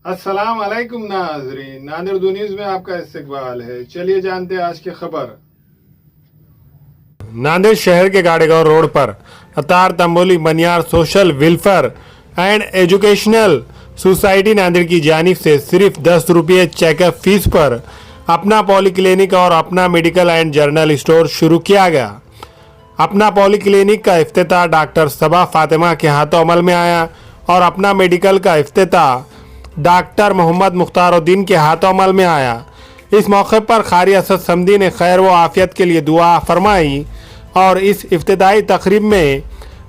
अस्सलाम वालेकुम नाज़रीन, नादिर न्यूज़ में आपका इस्तकबाल है। चलिए जानते हैं आज की खबर। नांदेड़ शहर के गाड़ेगांव रोड पर Attar Tamboli Maniyar social welfare and educational society Nanded की जानिब से सिर्फ 10 रुपये चेकअप फीस पर अपना पॉलीक्लिनिक और अपना मेडिकल एंड जर्नल स्टोर शुरू किया गया। अपना पॉलीक्लिनिक का इफ्तिताह डॉक्टर सबा फातिमा के हाथों अमल में आया और अपना मेडिकल का इफ्तिताह डॉक्टर मोहम्मद मुख्तारुद्दीन के हाथों अमल में आया। इस मौके पर कारी असद समदी ने खैर व आफियत के लिए दुआ फरमाई और इस इफ्तिताई तकरीब में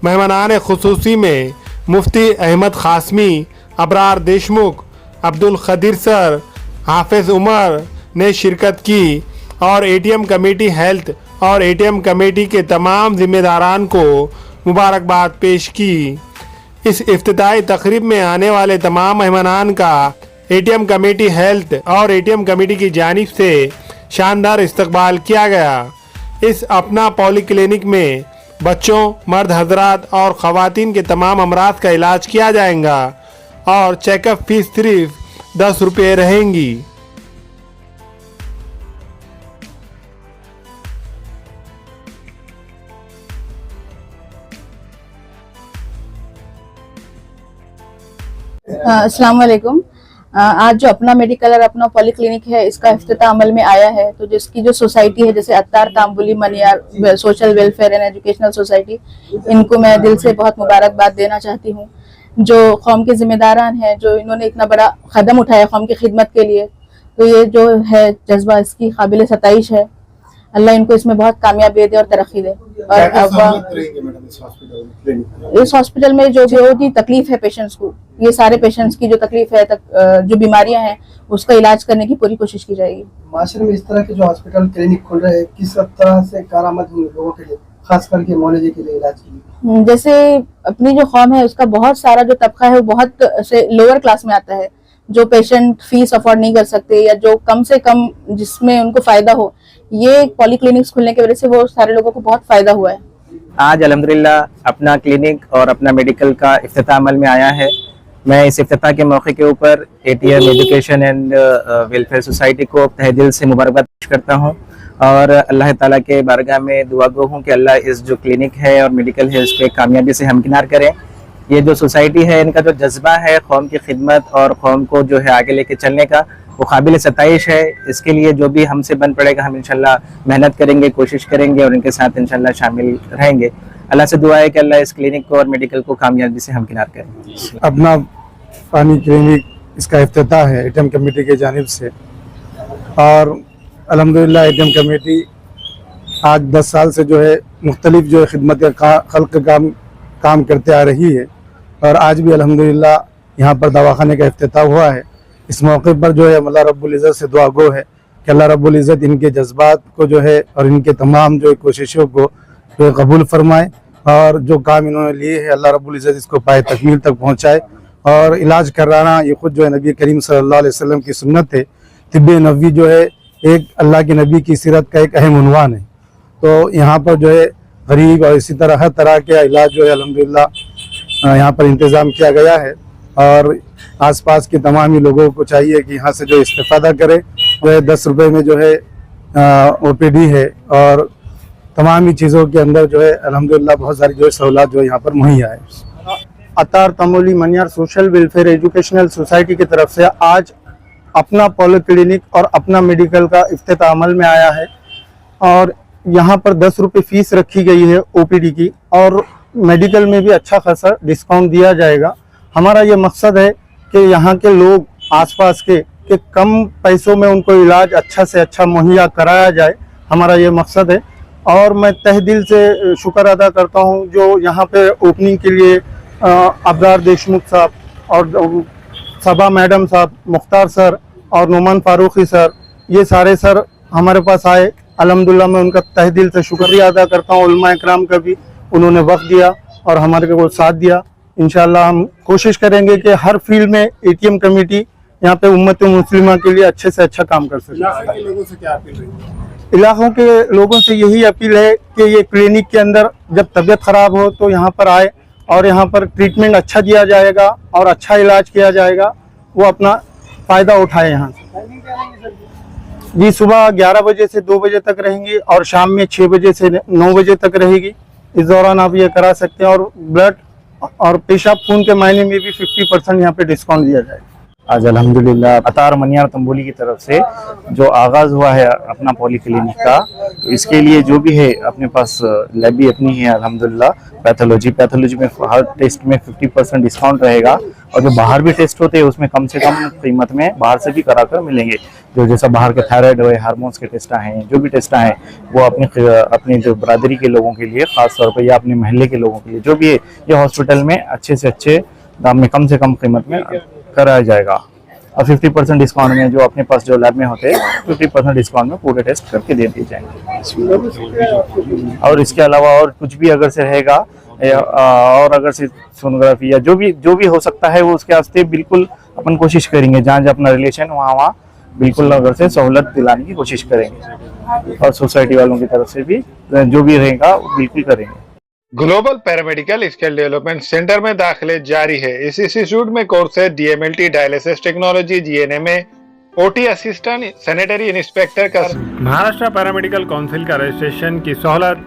मेहमानान खुसूसी में मुफ्ती अहमद खासमी, अबरार देशमुख, अब्दुल खदीर सर, हाफिज उमर ने शिरकत की और एटीएम कमेटी हेल्थ और एटीएम कमेटी के तमाम जिम्मेदारान को मुबारकबाद पेश की। इस इफ्तिताई तकरीब में आने वाले तमाम मेहमानान का एटीएम कमेटी हेल्थ और एटीएम कमेटी की जानिब से शानदार इस्तकबाल किया गया। इस अपना पॉलीक्लिनिक में बच्चों, मर्द हजरात और ख़वातीन के तमाम अमराज का इलाज किया जाएगा और चेकअप फीस सिर्फ 10 रुपये रहेंगी। अस्सलाम वालेकुम। आज जो अपना मेडिकल और अपना पॉलीक्लिनिक है, इसका इफ्तिताह अमल में आया है। तो जिसकी जो सोसाइटी है, जैसे Attar Tamboli Maniyar social welfare and educational society, इनको मैं दिल से बहुत मुबारकबाद देना चाहती हूँ। जो कौम के जिम्मेदारान हैं, जो इन्होंने इतना बड़ा कदम उठाया कौम की खिदमत के लिए, तो ये जो है जज्बा इसकी काबिल सताइश है। अल्लाह इनको इसमें बहुत कामयाबी दे और तरक्की दे। और इस हॉस्पिटल में जो भी तकलीफ है पेशेंट्स को, ये सारे पेशेंट्स की जो तकलीफ है, जो बीमारियां हैं, उसका इलाज करने की पूरी कोशिश की जाएगी। माशरे में इस तरह के जो हॉस्पिटल क्लिनिक खुल रहे हैं, किस तरह से कारआमद होंगे लोगों के लिए, खास करके मौलवी के लिए, इलाज के लिए? जैसे अपनी जो कौम है, उसका बहुत सारा जो तबका है वो बहुत से लोअर क्लास में आता है, जो पेशेंट फीस अफोर्ड नहीं कर सकते या जो कम से कम जिसमें उनको फायदा हो। ये पॉलीक्लिनिक्स खुलने की वजह से वो सारे लोगों को बहुत फायदा हुआ है। आज अल्हम्दुलिल्लाह अपना क्लिनिक और अपना मेडिकल का इफ्तिताह अमल में आया है। मैं इस इफ्तिताह के मौके के ऊपर ATM education and welfare society को तहे दिल से मुबारकबाद पेश करता हूँ और अल्लाह ताला के बारगाह में दुआ गो हूँ कि अल्लाह इस जो क्लिनिक है और मेडिकल है, इस पर कामयाबी से हमकिनार करें। ये जो सोसाइटी है, इनका जो जज्बा है कौम की खिदमत और कौम को जो है आगे लेके चलने का, वो काबिल सताइश है। इसके लिए जो भी हमसे बन पड़ेगा, हम इंशाल्लाह मेहनत करेंगे, कोशिश करेंगे और इनके साथ इंशाल्लाह शामिल रहेंगे। अल्लाह से दुआ है कि अल्लाह इस क्लिनिक को और मेडिकल को कामयाबी से हमकिनार करें। अपना पानी क्लिनिक इसका इफ्तिताह है एटीएम कमेटी की जानिब से और अल्हम्दुलिल्लाह एटीएम कमेटी आज 10 साल से जो है मुख्तलिफ जो है खिदमत खल्क काम करते आ रही है और आज भी अल्हम्दुलिल्लाह यहाँ पर दवाखाने का इफ्तिताह हुआ है। इस मौके पर जो है अल्लाह रब्बुल इज़्ज़त से दुआ गो है कि अल्लाह रब्बुल इज़्ज़त इनके जज्बात को जो है और इनके तमाम जो कोशिशों को जो है कबूल फरमाए और जो काम इन्होंने लिए है अल्लाह रब्बुल इज़्ज़त इसको पाए तकमील तक पहुँचाए। और इलाज कराना ये खुद जो है नबी करीम सल्लल्लाहु अलैहि वसल्लम की सुन्नत है। तिब्बे नबी जो है एक अल्लाह के नबी की सीरत का एक अहम उन्वान है। तो यहाँ पर जो है गरीब और इसी तरह हर तरह के इलाज जो है अल्हम्दुलिल्लाह यहाँ पर इंतज़ाम किया गया है और आसपास के तमाम ही लोगों को चाहिए कि यहाँ से जो इस्तेफादा करें। जो है 10 रुपये में जो है ओपीडी है और तमाम ही चीज़ों के अंदर जो है अल्हम्दुलिल्लाह बहुत सारी जो है सहूलत जो है यहाँ पर मुहैया है। Attar Tamboli Maniyar social welfare educational society की तरफ से आज अपना पॉलीक्लिनिक और अपना मेडिकल का इफ्तिताह अमल में आया है और यहाँ पर 10 रुपये फीस रखी गई है ओपीडी की और मेडिकल में भी अच्छा खासा डिस्काउंट दिया जाएगा। हमारा ये मकसद है कि यहाँ के लोग आसपास के कम पैसों में उनको इलाज अच्छा से अच्छा मुहैया कराया जाए, हमारा ये मकसद है। और मैं तहे दिल से शुक्र अदा करता हूँ जो यहाँ पे ओपनिंग के लिए अबरार देशमुख साहब और सबा मैडम साहब, मुख्तार सर और नोमान फारूकी सर, ये सारे सर हमारे पास आए। अल्हम्दुलिल्लाह मैं उनका तहे दिल से शुक्रिया अदा करता हूँ। उलमा इकराम का भी उन्होंने वक्त दिया और हमारे को साथ दिया। इंशाल्लाह हम कोशिश करेंगे कि हर फील्ड में एटीएम कमेटी यहाँ पे उम्मत मुस्लिमा के लिए अच्छे से अच्छा काम कर सके। इलाके के लोगों से क्या अपील रही? इलाकों के लोगों से यही अपील है कि ये क्लिनिक के अंदर जब तबीयत खराब हो तो यहाँ पर आए और यहाँ पर ट्रीटमेंट अच्छा दिया जाएगा और अच्छा इलाज किया जाएगा। वो अपना फ़ायदा उठाए यहाँ से। जी सुबह 11 बजे से 2 बजे तक रहेंगी और शाम में 6 बजे से 9 बजे तक रहेगी। इस दौरान आप ये करा सकते हैं और ब्लड और पेशाब खून के मायने में भी 50% यहाँ पे डिस्काउंट दिया जाएगा। आज अल्हम्दुलिल्लाह अतार मनियार तंबोली की तरफ से जो आगाज़ हुआ है अपना पॉली क्लिनिक का, तो इसके लिए जो भी है अपने पास लैब भी अपनी है अल्हम्दुलिल्लाह। पैथोलॉजी में हर टेस्ट में 50% डिस्काउंट रहेगा और जो बाहर भी टेस्ट होते हैं उसमें कम से कम कीमत में बाहर से भी कराकर मिलेंगे। जो जैसा बाहर के थायराइड है, हार्मोन्स के टेस्ट हैं, जो भी टेस्ट हैं वो अपनी जो बरादरी के लोगों के लिए ख़ास तौर पर या अपने महल्ले के लोगों के लिए जो भी है ये हॉस्पिटल में अच्छे से अच्छे दाम में कम से कम कीमत में कराया जाएगा। और 50% डिस्काउंट में जो अपने पास जो लैब में होते हैं 50% डिस्काउंट में पूरे टेस्ट करके दे दिए जाएंगे। और इसके अलावा और कुछ भी अगर से रहेगा और अगर से सोनोग्राफी या जो भी हो सकता है वो उसके वास्ते बिल्कुल अपन कोशिश करेंगे, जहाँ अपना रिलेशन वहाँ बिल्कुल अगर से सहूलत दिलाने की कोशिश करेंगे और सोसाइटी वालों की तरफ से भी जो भी रहेगा वो बिल्कुल करेंगे। Global paramedical skill development centre में दाखिले जारी है। इस इंस्टीट्यूट में courses DMLT dialysis technology, GNMA, OT assistant, sanitary inspector का। महाराष्ट्र पैरामेडिकल काउंसिल का रजिस्ट्रेशन की सहूलत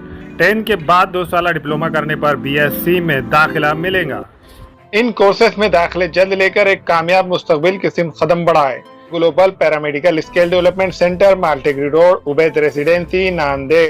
10 के बाद 2 साल डिप्लोमा करने पर BSc में दाखिला मिलेगा। इन कोर्सेज में दाखिले जल्द लेकर एक कामयाब मुस्तकबिल की सिमत कदम बढ़ाए। Global paramedical skill development centre, Maltegari road, Ubaid residency, Nanded.